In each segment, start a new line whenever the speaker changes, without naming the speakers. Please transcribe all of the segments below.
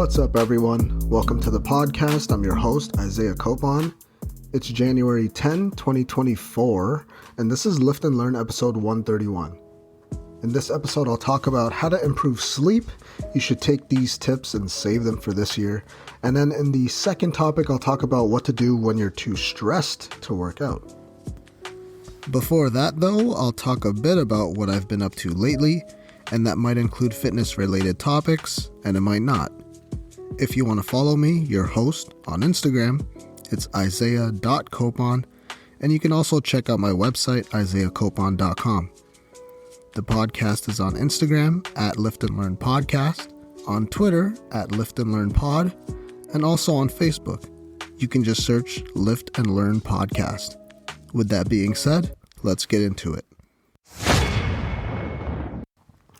What's up, everyone? Welcome to the podcast. I'm your host, Isaiah Copon. It's January 10, 2024, and this is Lift and Learn episode 131. In this episode, I'll talk about how to improve sleep. You should take these tips and save them for this year. And then in the second topic, I'll talk about what to do when you're too stressed to work out. Before that, though, I'll talk a bit about what I've been up to lately, and that might include fitness-related topics, and it might not. If you want to follow me, your host, on Instagram, it's isaiah.copon, and you can also check out my website, isaiahcopon.com. The podcast is on Instagram at Lift and Learn Podcast, on Twitter at Lift and Learn Pod, and also on Facebook. You can just search Lift and Learn Podcast. With that being said, let's get into it.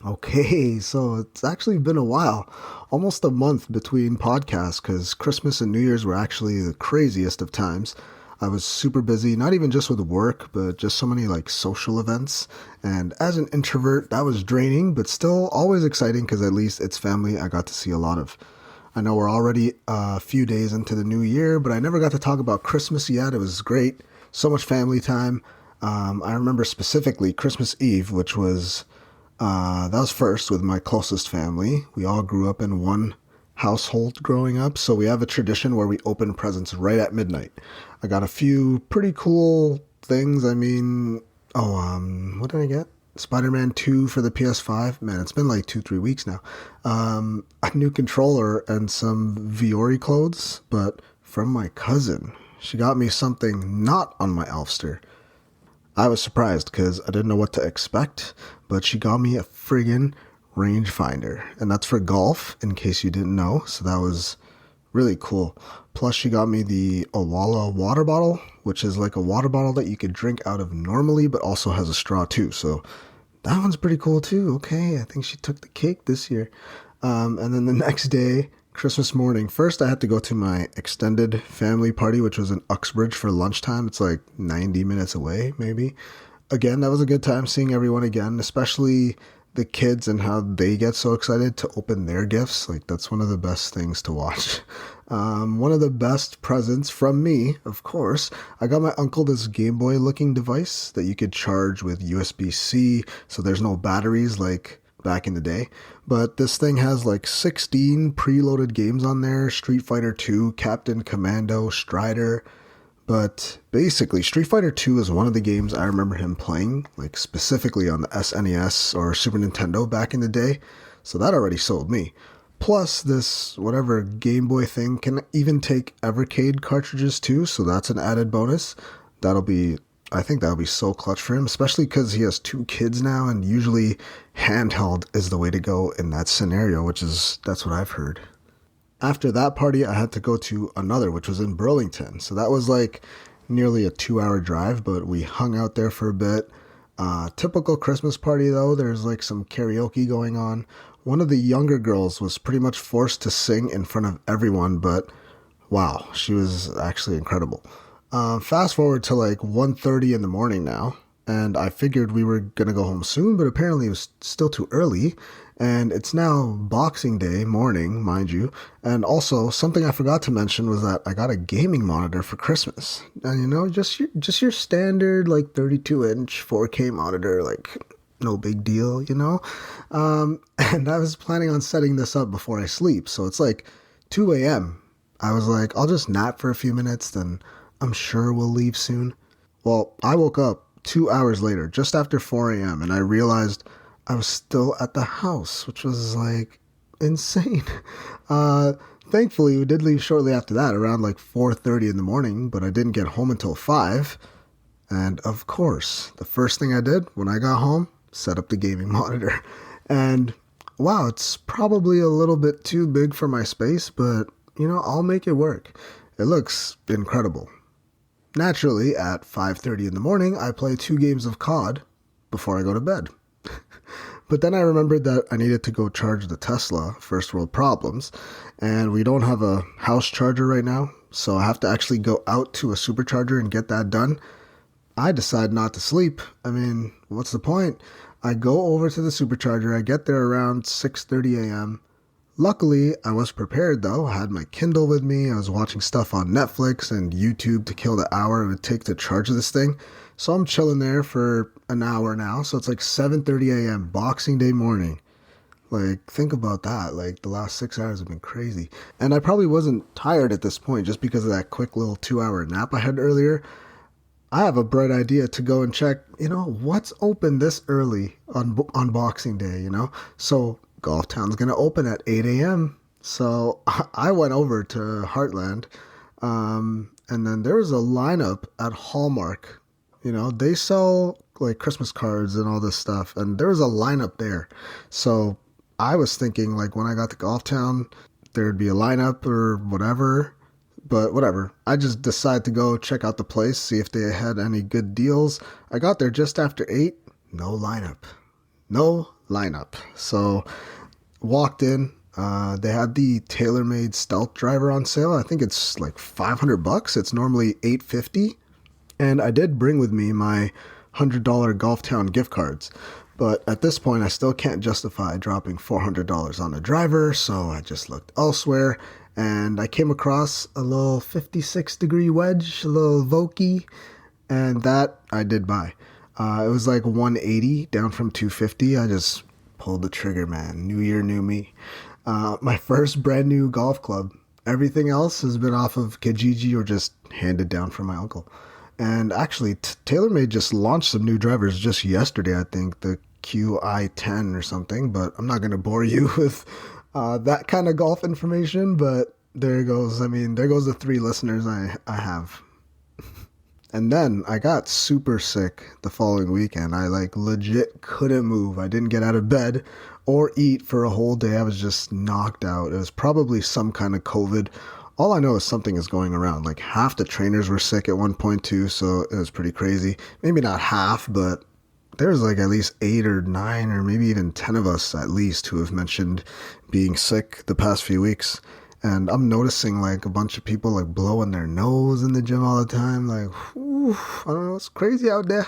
Okay, so it's actually been a while, almost a month between podcasts, because Christmas and New Year's were actually the craziest of times. I was super busy, not even just with work, but just so many social events. And as an introvert, that was draining, but still always exciting because at least it's family I got to see a lot of. I know we're already a few days into the new year, but I never got to talk about Christmas yet. It was great. So much family time. I remember specifically Christmas Eve, which was... that was first with my closest family. We all grew up in one household growing up, so we have a tradition where we open presents right at midnight. I got a few pretty cool things. What did I get? Spider-Man 2 for the PS5. Man, it's been like 2-3 weeks now. A new controller and some Viore clothes, but from my cousin. She got me something not on my Elfster. I was surprised because I didn't know what to expect, but she got me a friggin' rangefinder, and that's for golf, in case you didn't know, so that was really cool. Plus, she got me the Owala water bottle, which is like a water bottle that you could drink out of normally, but also has a straw too, so that one's pretty cool too. Okay, I think she took the cake this year. And then the next day, Christmas morning, first I had to go to my extended family party, which was in Uxbridge for lunchtime. It's like 90 minutes away, maybe. Again, that was a good time seeing everyone again, especially the kids and how they get so excited to open their gifts. That's one of the best things to watch. One of the best presents from me, of course, I got my uncle this Game Boy looking device that you could charge with USB-C, so there's no batteries like back in the day. But this thing has 16 preloaded games on there. Street Fighter 2, Captain Commando, Strider. But basically, Street Fighter 2 is one of the games I remember him playing, specifically on the SNES or Super Nintendo back in the day. So that already sold me. Plus, this whatever Game Boy thing can even take Evercade cartridges too, so that's an added bonus. I think that'll be so clutch for him, especially because he has 2 kids now, and usually handheld is the way to go in that scenario, that's what I've heard. After that party, I had to go to another, which was in Burlington. So that was nearly a 2-hour drive, but we hung out there for a bit. Typical Christmas party though, there's some karaoke going on. One of the younger girls was pretty much forced to sing in front of everyone, but wow, she was actually incredible. Fast forward to 1:30 in the morning now, and I figured we were going to go home soon, but apparently it was still too early, and it's now Boxing Day morning, mind you, and also something I forgot to mention was that I got a gaming monitor for Christmas, and just your standard 32-inch 4K monitor, no big deal, and I was planning on setting this up before I sleep, so it's 2 a.m. I was I'll just nap for a few minutes, then I'm sure we'll leave soon. Well, I woke up 2 hours later, just after 4 a.m., and I realized I was still at the house, which was insane. Thankfully, we did leave shortly after that, around 4:30 in the morning, but I didn't get home until 5. And of course, the first thing I did when I got home, set up the gaming monitor. And wow, it's probably a little bit too big for my space, but I'll make it work. It looks incredible. Naturally, at 5:30 in the morning, I play 2 games of COD before I go to bed. But then I remembered that I needed to go charge the Tesla, first world problems, and we don't have a house charger right now, so I have to actually go out to a supercharger and get that done. I decide not to sleep. What's the point? I go over to the supercharger, I get there around 6:30 a.m., Luckily, I was prepared though. I had my Kindle with me. I was watching stuff on Netflix and YouTube to kill the hour it would take to charge this thing. So I'm chilling there for an hour now. So it's like 7:30 a.m. Boxing Day morning. Like, think about that. Like, the last 6 hours have been crazy. And I probably wasn't tired at this point just because of that quick little 2 hour nap I had earlier. I have a bright idea to go and check, what's open this early on Boxing Day, So Golf Town's going to open at 8 a.m. So I went over to Heartland, and then there was a lineup at Hallmark. They sell like Christmas cards and all this stuff, and there was a lineup there. So I was thinking like when I got to Golf Town, there'd be a lineup or whatever. But whatever. I just decided to go check out the place, see if they had any good deals. I got there just after 8. No lineup. No lineup. So walked in. They had the TaylorMade Stealth Driver on sale. I think it's like $500. It's normally $850. And I did bring with me my $100 Golf Town gift cards. But at this point, I still can't justify dropping $400 on a driver, so I just looked elsewhere. And I came across a little 56-degree wedge, a little Vokey, and that I did buy. It was like 180 down from 250. I just pulled the trigger, man. New year, new me. My first brand new golf club. Everything else has been off of Kijiji or just handed down from my uncle. And actually, TaylorMade just launched some new drivers just yesterday, I think, the QI10 or something, but I'm not going to bore you with that kind of golf information, but there goes. I mean, there goes the 3 listeners I have. And then I got super sick the following weekend. I like legit couldn't move. I didn't get out of bed or eat for a whole day. I was just knocked out. It was probably some kind of COVID. All I know is something is going around. Like half the trainers were sick at one point too, so it was pretty crazy. Maybe not half, but there's like at least 8 or 9 or maybe even 10 of us at least who have mentioned being sick the past few weeks. And I'm noticing like a bunch of people like blowing their nose in the gym all the time. Like, whew, I don't know, it's crazy out there.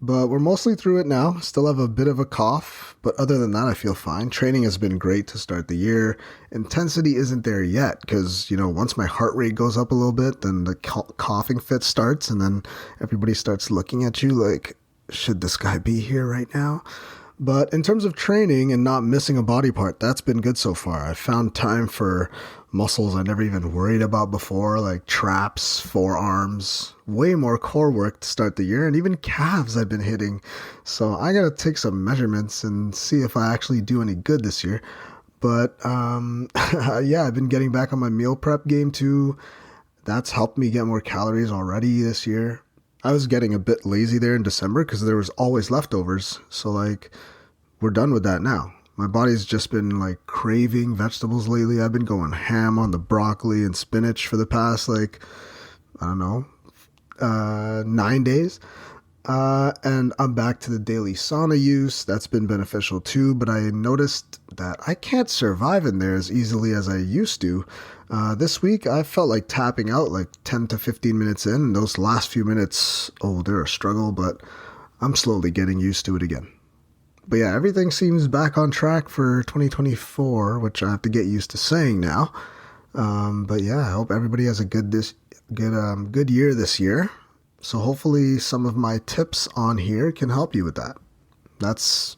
But we're mostly through it now. Still have a bit of a cough, but other than that, I feel fine. Training has been great to start the year. Intensity isn't there yet because, once my heart rate goes up a little bit, then the coughing fit starts, and then everybody starts looking at you like, should this guy be here right now? But in terms of training and not missing a body part, that's been good so far. I found time for muscles I never even worried about before, like traps, forearms, way more core work to start the year, and even calves I've been hitting. So I gotta take some measurements and see if I actually do any good this year. But yeah, I've been getting back on my meal prep game too. That's helped me get more calories already this year. I was getting a bit lazy there in December because there was always leftovers. So like, we're done with that now. My body's just been like craving vegetables lately. I've been going ham on the broccoli and spinach for the past 9 days. And I'm back to the daily sauna use. That's been beneficial too, but I noticed that I can't survive in there as easily as I used to. This week, I felt like tapping out like 10 to 15 minutes in, and those last few minutes, they're a struggle, but I'm slowly getting used to it again. But yeah, everything seems back on track for 2024, which I have to get used to saying now. But yeah, I hope everybody has a good year this year. So hopefully some of my tips on here can help you with that. That's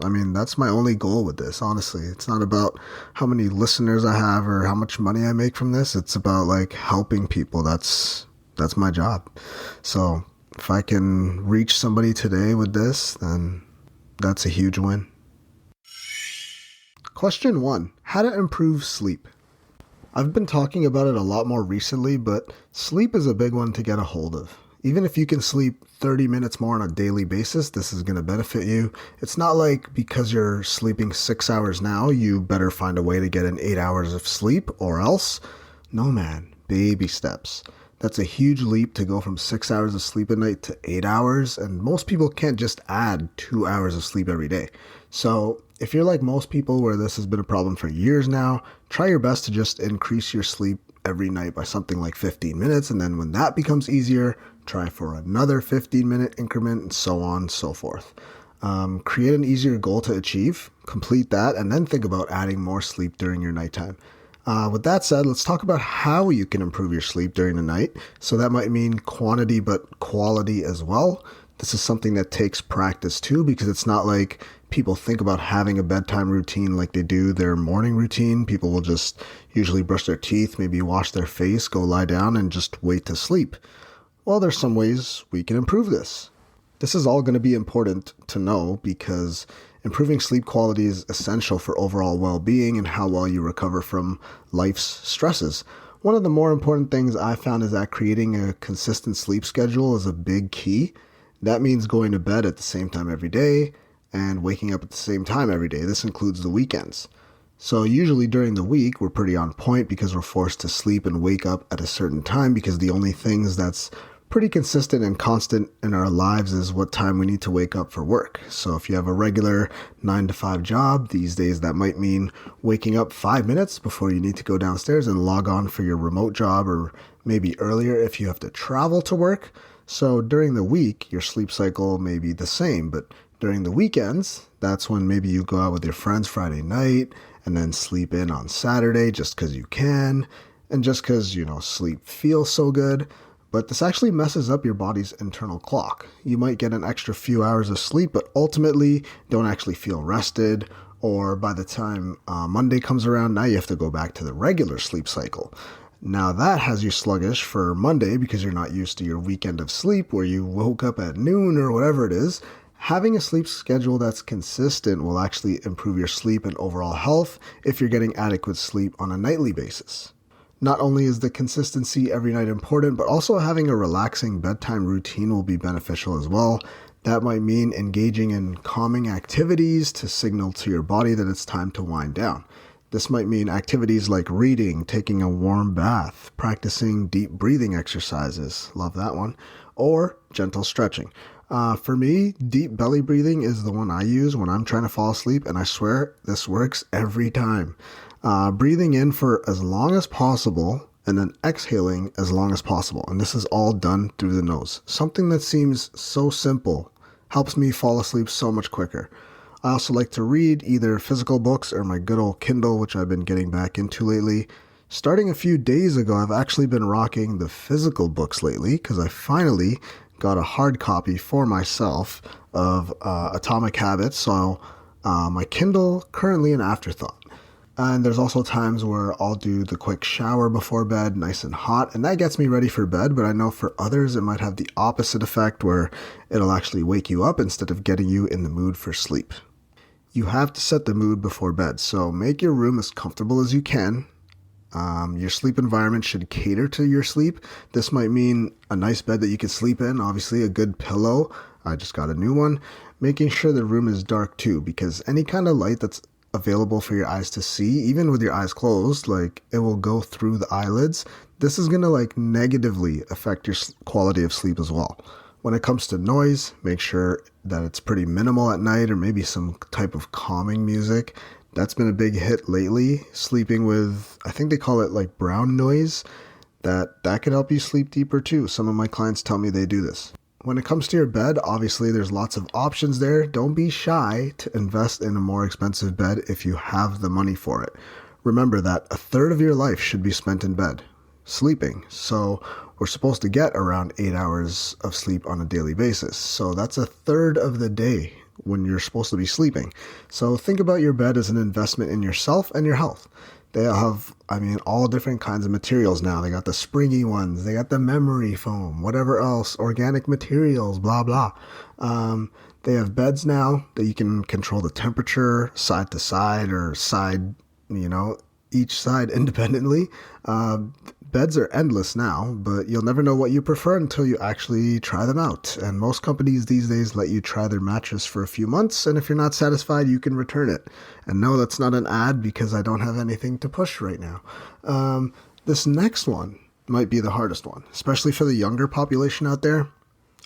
my only goal with this, honestly. It's not about how many listeners I have or how much money I make from this. It's about like helping people. That's my job. So if I can reach somebody today with this, then that's a huge win. Question 1. How to improve sleep. I've been talking about it a lot more recently, but sleep is a big one to get a hold of. Even if you can sleep 30 minutes more on a daily basis, this is going to benefit you. It's not like because you're sleeping 6 hours now, you better find a way to get in 8 hours of sleep or else. No, man. Baby steps. That's a huge leap to go from 6 hours of sleep a night to 8 hours, and most people can't just add 2 hours of sleep every day. So if you're like most people where this has been a problem for years now, try your best to just increase your sleep every night by something like 15 minutes, and then when that becomes easier, try for another 15-minute increment, and so on and so forth. Create an easier goal to achieve, complete that, and then think about adding more sleep during your nighttime. With that said, let's talk about how you can improve your sleep during the night. So that might mean quantity, but quality as well. This is something that takes practice too, because it's not like people think about having a bedtime routine like they do their morning routine. People will just usually brush their teeth, maybe wash their face, go lie down, and just wait to sleep. Well, there's some ways we can improve this. This is all going to be important to know because improving sleep quality is essential for overall well-being and how well you recover from life's stresses. One of the more important things I found is that creating a consistent sleep schedule is a big key. That means going to bed at the same time every day and waking up at the same time every day. This includes the weekends. So usually during the week, we're pretty on point because we're forced to sleep and wake up at a certain time because the only things that's pretty consistent and constant in our lives is what time we need to wake up for work. So if you have a regular 9 to 5 job, these days that might mean waking up 5 minutes before you need to go downstairs and log on for your remote job, or maybe earlier if you have to travel to work. So during the week, your sleep cycle may be the same, but during the weekends, that's when maybe you go out with your friends Friday night and then sleep in on Saturday just because you can and just because, sleep feels so good. But this actually messes up your body's internal clock. You might get an extra few hours of sleep, but ultimately don't actually feel rested. Or by the time Monday comes around, now you have to go back to the regular sleep cycle. Now that has you sluggish for Monday because you're not used to your weekend of sleep where you woke up at noon or whatever it is. Having a sleep schedule that's consistent will actually improve your sleep and overall health if you're getting adequate sleep on a nightly basis. Not only is the consistency every night important, but also having a relaxing bedtime routine will be beneficial as well. That might mean engaging in calming activities to signal to your body that it's time to wind down. This might mean activities like reading, taking a warm bath, practicing deep breathing exercises, love that one, or gentle stretching. For me, deep belly breathing is the one I use when I'm trying to fall asleep, and I swear this works every time. Breathing in for as long as possible and then exhaling as long as possible. And this is all done through the nose. Something that seems so simple helps me fall asleep so much quicker. I also like to read either physical books or my good old Kindle, which I've been getting back into lately. Starting a few days ago, I've actually been rocking the physical books lately because I finally got a hard copy for myself of Atomic Habits. So my Kindle, currently an afterthought. And there's also times where I'll do the quick shower before bed, nice and hot, and that gets me ready for bed, but I know for others it might have the opposite effect where it'll actually wake you up instead of getting you in the mood for sleep. You have to set the mood before bed, so make your room as comfortable as you can. Your sleep environment should cater to your sleep. This might mean a nice bed that you can sleep in, obviously a good pillow. I just got a new one. Making sure the room is dark too, because any kind of light that's available for your eyes to see, even with your eyes closed, it will go through the eyelids. This is going to negatively affect your quality of sleep as well. When it comes to noise, make sure that it's pretty minimal at night, or maybe some type of calming music. That's been a big hit lately. Sleeping with, I think they call it brown noise. That can help you sleep deeper too. Some of my clients tell me they do this. When it comes to your bed, obviously there's lots of options there. Don't be shy to invest in a more expensive bed if you have the money for it. Remember that a third of your life should be spent in bed, sleeping. So we're supposed to get around 8 hours of sleep on a daily basis. So that's a third of the day when you're supposed to be sleeping. So think about your bed as an investment in yourself and your health. They have, all different kinds of materials now. They got the springy ones. They got the memory foam, whatever else, organic materials, blah, blah. They have beds now that you can control the temperature side to side or side, each side independently. Beds are endless now, but you'll never know what you prefer until you actually try them out. And most companies these days let you try their mattress for a few months, and if you're not satisfied, you can return it. And no, that's not an ad because I don't have anything to push right now. This next one might be the hardest one, especially for the younger population out there.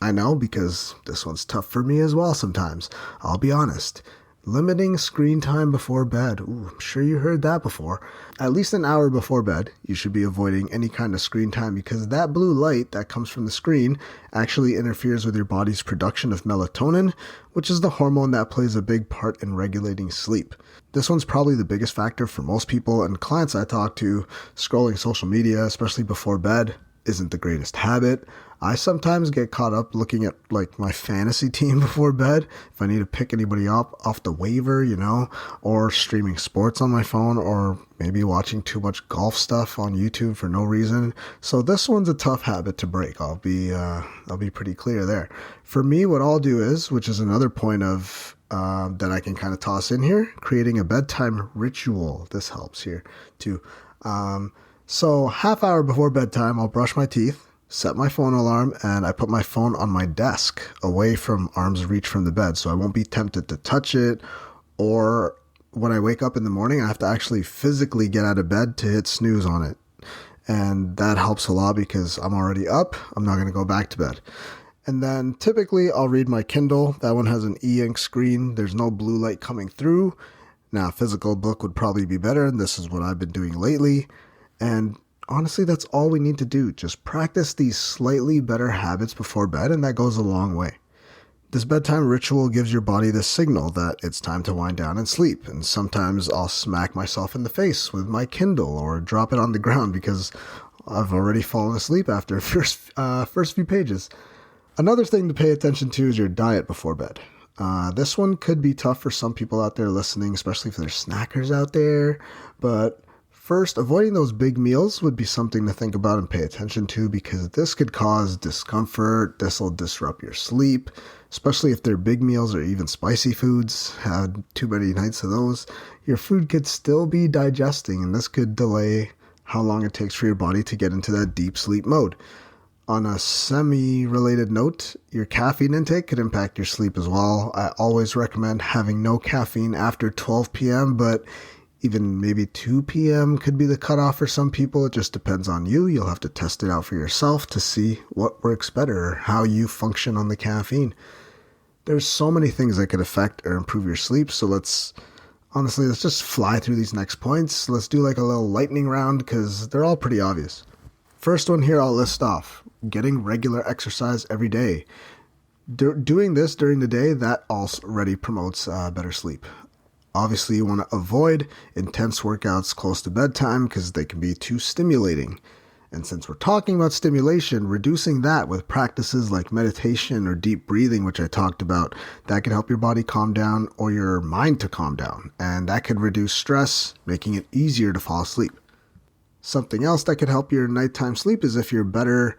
I know, because this one's tough for me as well sometimes. I'll be honest. Limiting screen time before bed. Ooh, I'm sure you heard that before. At least an hour before bed, you should be avoiding any kind of screen time because that blue light that comes from the screen actually interferes with your body's production of melatonin, which is the hormone that plays a big part in regulating sleep. This one's probably the biggest factor for most people, and clients I talk to. Scrolling social media, especially before bed, isn't the greatest habit. I sometimes get caught up looking at like my fantasy team before bed if I need to pick anybody up off the waiver, or streaming sports on my phone, or maybe watching too much golf stuff on YouTube for no reason. So this one's a tough habit to break. I'll be pretty clear there. For me, what I'll do is, which is another point of that I can kind of toss in here, creating a bedtime ritual. This helps here too. So half hour before bedtime, I'll brush my teeth, set my phone alarm, and I put my phone on my desk away from arm's reach from the bed so I won't be tempted to touch it. Or when I wake up in the morning, I have to actually physically get out of bed to hit snooze on it. And that helps a lot because I'm already up. I'm not going to go back to bed. And then typically I'll read my Kindle. That one has an e-ink screen. There's no blue light coming through. Now, a physical book would probably be better, and this is what I've been doing lately. And honestly, that's all we need to do. Just practice these slightly better habits before bed, and that goes a long way. This bedtime ritual gives your body the signal that it's time to wind down and sleep. And sometimes I'll smack myself in the face with my Kindle or drop it on the ground because I've already fallen asleep after first few pages. Another thing to pay attention to is your diet before bed. This one could be tough for some people out there listening, especially if there's snackers out there. But first, avoiding those big meals would be something to think about and pay attention to because this could cause discomfort. This will disrupt your sleep, especially if they're big meals or even spicy foods. Had too many nights of those, your food could still be digesting, and this could delay how long it takes for your body to get into that deep sleep mode. On a semi-related note, your caffeine intake could impact your sleep as well. I always recommend having no caffeine after 12 p.m., but even maybe 2 p.m. could be the cutoff for some people. It just depends on you. You'll have to test it out for yourself to see what works better or how you function on the caffeine. There's so many things that could affect or improve your sleep, so let's just fly through these next points. Let's do like a little lightning round because they're all pretty obvious. First one here I'll list off. Getting regular exercise every day. Doing this during the day, that already promotes better sleep. Obviously, you want to avoid intense workouts close to bedtime because they can be too stimulating. And since we're talking about stimulation, reducing that with practices like meditation or deep breathing, which I talked about, that can help your body calm down or your mind to calm down. And that could reduce stress, making it easier to fall asleep. Something else that could help your nighttime sleep is if you're better,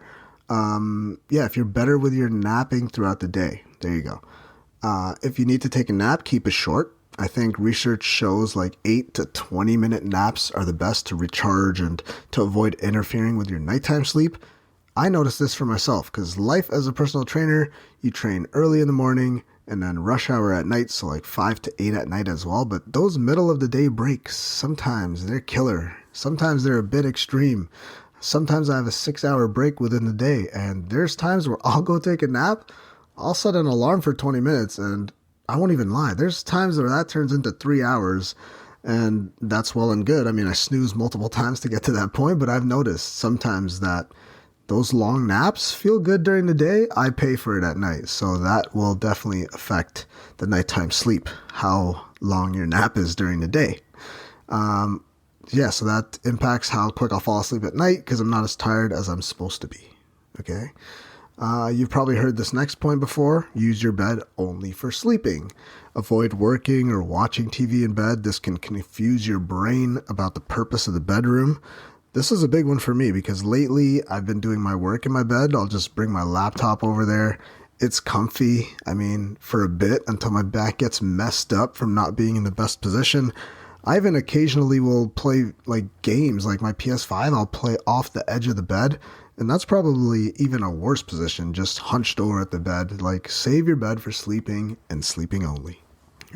if you're better with your napping throughout the day. There you go. If you need to take a nap, keep it short. I think research shows like 8 to 20 minute naps are the best to recharge and to avoid interfering with your nighttime sleep. I noticed this for myself because life as a personal trainer, you train early in the morning and then rush hour at night, so like 5 to 8 at night as well. But those middle of the day breaks, sometimes they're killer. Sometimes they're a bit extreme. Sometimes I have a 6-hour break within the day, and there's times where I'll go take a nap. I'll set an alarm for 20 minutes, and I won't even lie. There's times where that turns into 3 hours, and that's well and good. I mean, I snooze multiple times to get to that point, but I've noticed sometimes that those long naps feel good during the day. I pay for it at night, so that will definitely affect the nighttime sleep, how long your nap is during the day. So that impacts how quick I'll fall asleep at night because I'm not as tired as I'm supposed to be. Okay. You've probably heard this next point before. Use your bed only for sleeping. Avoid working or watching TV in bed. This can confuse your brain about the purpose of the bedroom. This is a big one for me because lately I've been doing my work in my bed. I'll just bring my laptop over there. It's comfy. I mean, for a bit until my back gets messed up from not being in the best position. I even occasionally will play like games, like my PS5, I'll play off the edge of the bed. And that's probably even a worse position, just hunched over at the bed. Like, save your bed for sleeping and sleeping only.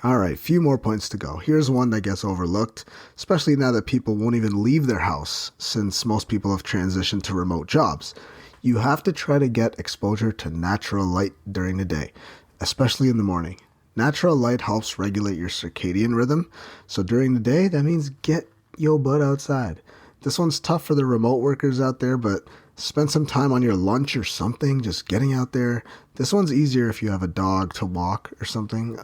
All right, few more points to go. Here's one that gets overlooked, especially now that people won't even leave their house since most people have transitioned to remote jobs. You have to try to get exposure to natural light during the day, especially in the morning. Natural light helps regulate your circadian rhythm. So during the day, that means get your butt outside. This one's tough for the remote workers out there, but spend some time on your lunch or something, just getting out there. This one's easier if you have a dog to walk or something.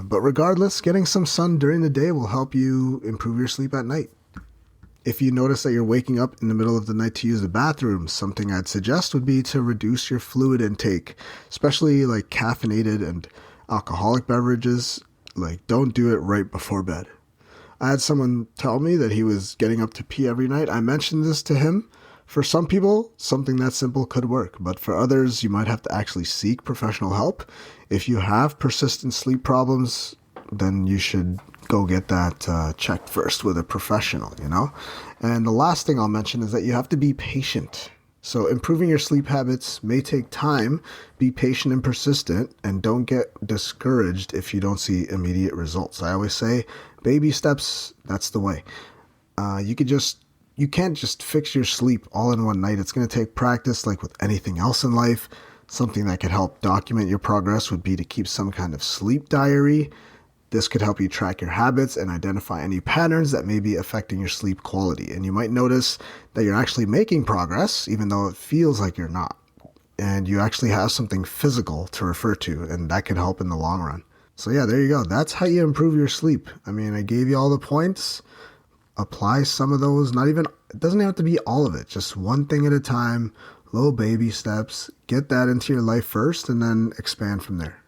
But regardless, getting some sun during the day will help you improve your sleep at night. If you notice that you're waking up in the middle of the night to use the bathroom, something I'd suggest would be to reduce your fluid intake, especially like caffeinated and alcoholic beverages. Like, don't do it right before bed. I had someone tell me that he was getting up to pee every night. I mentioned this to him. For some people, something that simple could work, but for others, you might have to actually seek professional help. If you have persistent sleep problems, then you should go get that checked first with a professional, you know? And the last thing I'll mention is that you have to be patient. So improving your sleep habits may take time. Be patient and persistent, and don't get discouraged if you don't see immediate results. I always say, baby steps, that's the way. You can't just fix your sleep all in one night. It's going to take practice like with anything else in life. Something that could help document your progress would be to keep some kind of sleep diary. This could help you track your habits and identify any patterns that may be affecting your sleep quality. And you might notice that you're actually making progress, even though it feels like you're not. And you actually have something physical to refer to, and that could help in the long run. So yeah, there you go. That's how you improve your sleep. I mean, I gave you all the points. Apply some of those. It doesn't have to be all of it. Just one thing at a time, little baby steps. Get that into your life first and then expand from there.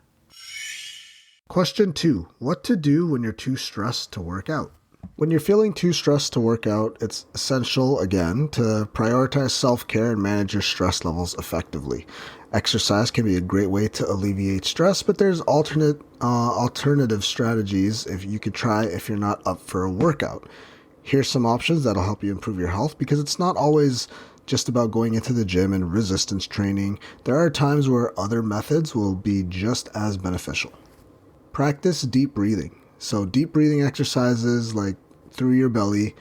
Question 2. What to do when you're too stressed to work out? When you're feeling too stressed to work out, it's essential, again, to prioritize self-care and manage your stress levels effectively. Exercise can be a great way to alleviate stress, but there's alternative strategies if you could try if you're not up for a workout. Here's some options that'll help you improve your health, because it's not always just about going into the gym and resistance training. There are times where other methods will be just as beneficial. Practice deep breathing. So deep breathing exercises like through your belly,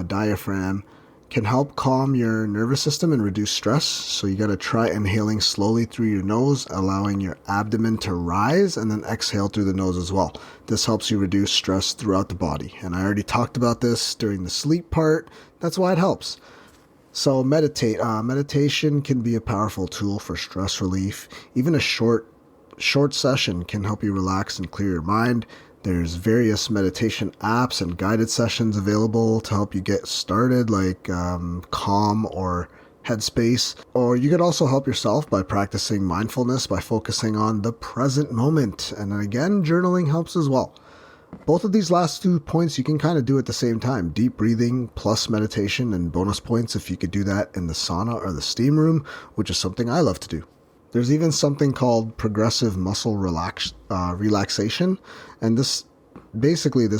diaphragm, can help calm your nervous system and reduce stress. So you got to try inhaling slowly through your nose, allowing your abdomen to rise, and then exhale through the nose as well. This helps you reduce stress throughout the body. And I already talked about this during the sleep part. That's why it helps. So meditate. Meditation can be a powerful tool for stress relief. Even a short session can help you relax and clear your mind. There's various meditation apps and guided sessions available to help you get started, like Calm or Headspace. Or you could also help yourself by practicing mindfulness by focusing on the present moment. And then again, journaling helps as well. Both of these last 2 points you can kind of do at the same time. Deep breathing plus meditation, and bonus points if you could do that in the sauna or the steam room, which is something I love to do. There's even something called progressive muscle relaxation. And this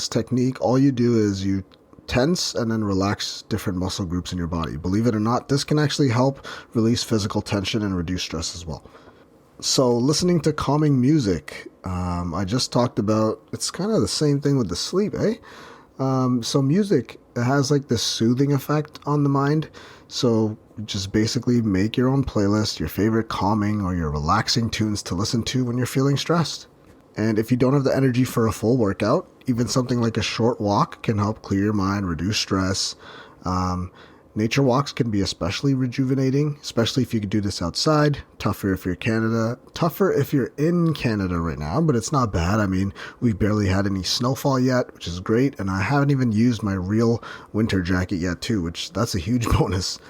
technique, all you do is you tense and then relax different muscle groups in your body. Believe it or not, this can actually help release physical tension and reduce stress as well. So listening to calming music, I just talked about, it's kind of the same thing with the sleep, eh? So music, it has like this soothing effect on the mind. So just basically make your own playlist, your favorite calming or your relaxing tunes to listen to when you're feeling stressed. And if you don't have the energy for a full workout, even something like a short walk can help clear your mind, reduce stress. Nature walks can be especially rejuvenating, especially if you could do this outside. Tougher if you're in Canada right now, but it's not bad. I mean, we've barely had any snowfall yet, which is great. And I haven't even used my real winter jacket yet too, that's a huge bonus.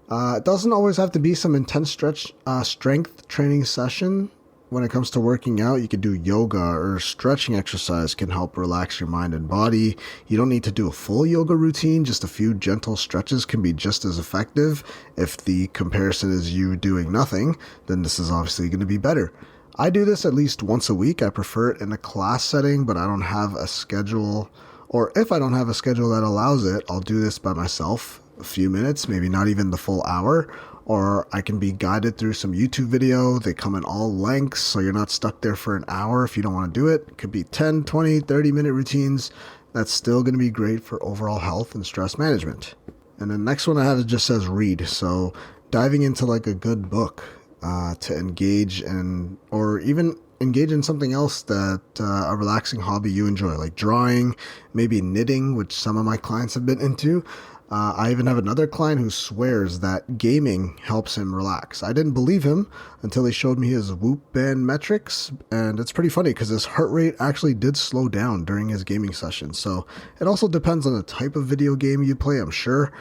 It doesn't always have to be some intense strength training session. When it comes to working out, you could do yoga or stretching exercise can help relax your mind and body. You don't need to do a full yoga routine. Just a few gentle stretches can be just as effective. If the comparison is you doing nothing, then this is obviously going to be better. I do this at least once a week. I prefer it in a class setting, but I don't have a schedule. Or if I don't have a schedule that allows it, I'll do this by myself. A few minutes, maybe not even the full hour. Or I can be guided through some YouTube video. They come in all lengths, so you're not stuck there for an hour if you don't want to do it. It could be 10, 20, 30-minute routines. That's still going to be great for overall health and stress management. And the next one I have just says read. So diving into like a good book to engage in, or even engage in something else that a relaxing hobby you enjoy, like drawing, maybe knitting, which some of my clients have been into. I even have another client who swears that gaming helps him relax. I didn't believe him until he showed me his Whoop band metrics, and it's pretty funny because his heart rate actually did slow down during his gaming session. So it also depends on the type of video game you play, I'm sure.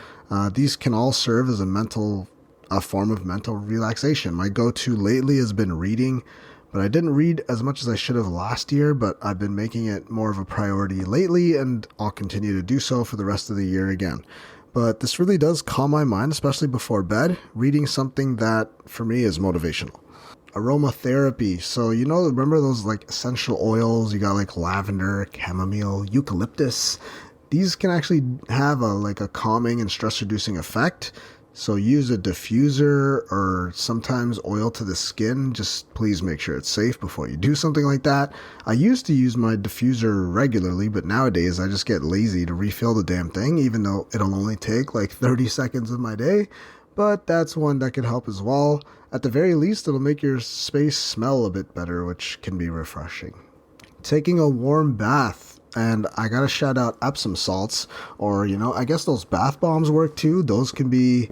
These can all serve as a form of mental relaxation. My go-to lately has been reading, but I didn't read as much as I should have last year, but I've been making it more of a priority lately, and I'll continue to do so for the rest of the year again. But this really does calm my mind, especially before bed, reading something that, for me, is motivational. Aromatherapy. So, remember those like essential oils? You got like lavender, chamomile, eucalyptus. These can actually have a calming and stress-reducing effect. So use a diffuser or sometimes oil to the skin. Just please make sure it's safe before you do something like that. I used to use my diffuser regularly, but nowadays I just get lazy to refill the damn thing, even though it'll only take like 30 seconds of my day. But that's one that can help as well. At the very least, it'll make your space smell a bit better, which can be refreshing. Taking a warm bath. And I gotta shout out Epsom salts, or, I guess those bath bombs work too. Those can be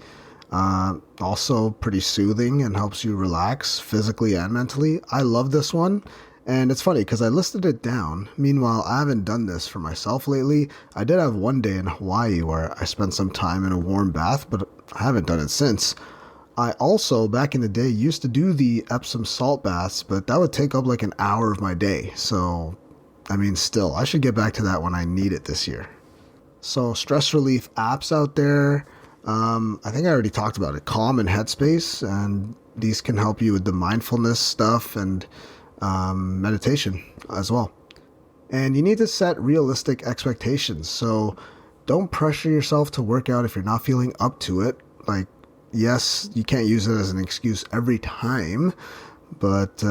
also pretty soothing and helps you relax physically and mentally. I love this one. And it's funny because I listed it down. Meanwhile, I haven't done this for myself lately. I did have one day in Hawaii where I spent some time in a warm bath, but I haven't done it since. I also, back in the day, used to do the Epsom salt baths, but that would take up like an hour of my day. So still, I should get back to that when I need it this year. So stress relief apps out there. I think I already talked about it. Calm and Headspace, and these can help you with the mindfulness stuff and meditation as well. And you need to set realistic expectations. So don't pressure yourself to work out if you're not feeling up to it. Like, yes, you can't use it as an excuse every time, but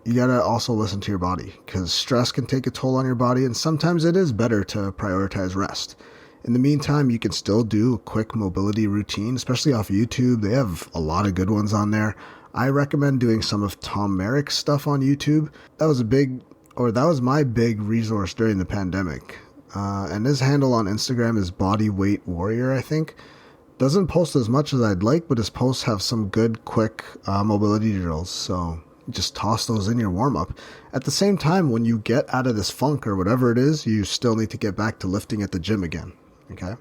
you gotta also listen to your body, because stress can take a toll on your body, and sometimes it is better to prioritize rest. In the meantime, you can still do a quick mobility routine, especially off YouTube. They have a lot of good ones on there. I recommend doing some of Tom Merrick's stuff on YouTube. That was my big resource during the pandemic. And his handle on Instagram is Body Weight Warrior, I think. Doesn't post as much as I'd like, but his posts have some good, quick mobility drills. So just toss those in your warm-up. At the same time, when you get out of this funk or whatever it is, you still need to get back to lifting at the gym again. Okay?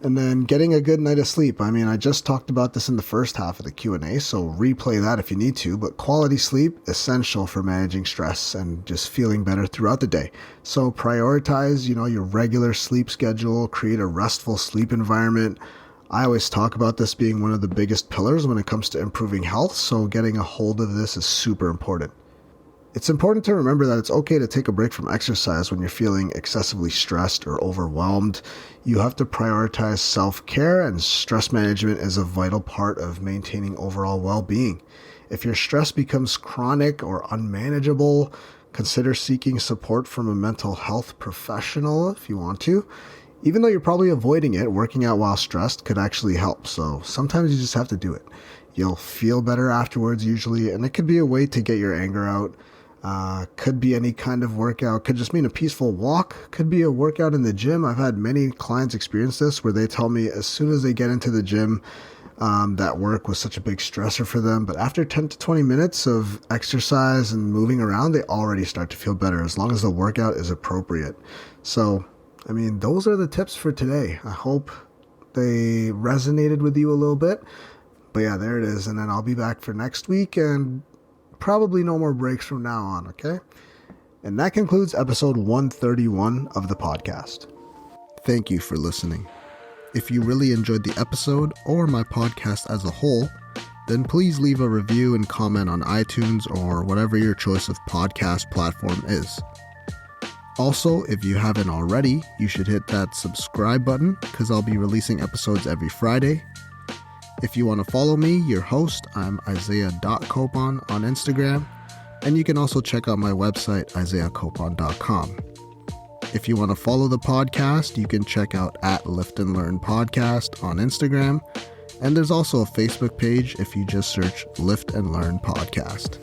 And then getting a good night of sleep. I just talked about this in the first half of the Q&A, so replay that if you need to. But quality sleep, essential for managing stress and just feeling better throughout the day. So prioritize, your regular sleep schedule, create a restful sleep environment. I always talk about this being one of the biggest pillars when it comes to improving health, so getting a hold of this is super important. It's important to remember that it's okay to take a break from exercise when you're feeling excessively stressed or overwhelmed. You have to prioritize self-care, and stress management is a vital part of maintaining overall well-being. If your stress becomes chronic or unmanageable, consider seeking support from a mental health professional if you want to. Even though you're probably avoiding it, working out while stressed could actually help. So sometimes you just have to do it. You'll feel better afterwards usually, and it could be a way to get your anger out. Could be any kind of workout. Could just mean a peaceful walk. Could be a workout in the gym. I've had many clients experience this where they tell me as soon as they get into the gym, that work was such a big stressor for them. But after 10 to 20 minutes of exercise and moving around, they already start to feel better as long as the workout is appropriate. So those are the tips for today. I hope they resonated with you a little bit. But yeah, there it is. And then I'll be back for next week, and probably no more breaks from now on, okay? And that concludes episode 131 of the podcast. Thank you for listening. If you really enjoyed the episode or my podcast as a whole, then please leave a review and comment on iTunes or whatever your choice of podcast platform is. Also, if you haven't already, you should hit that subscribe button because I'll be releasing episodes every Friday. If you want to follow me, your host, I'm Isaiah.Copon on Instagram, and you can also check out my website, isaiahcopon.com. If you want to follow the podcast, you can check out @LiftAndLearnPodcast on Instagram, and there's also a Facebook page if you just search Lift and Learn Podcast.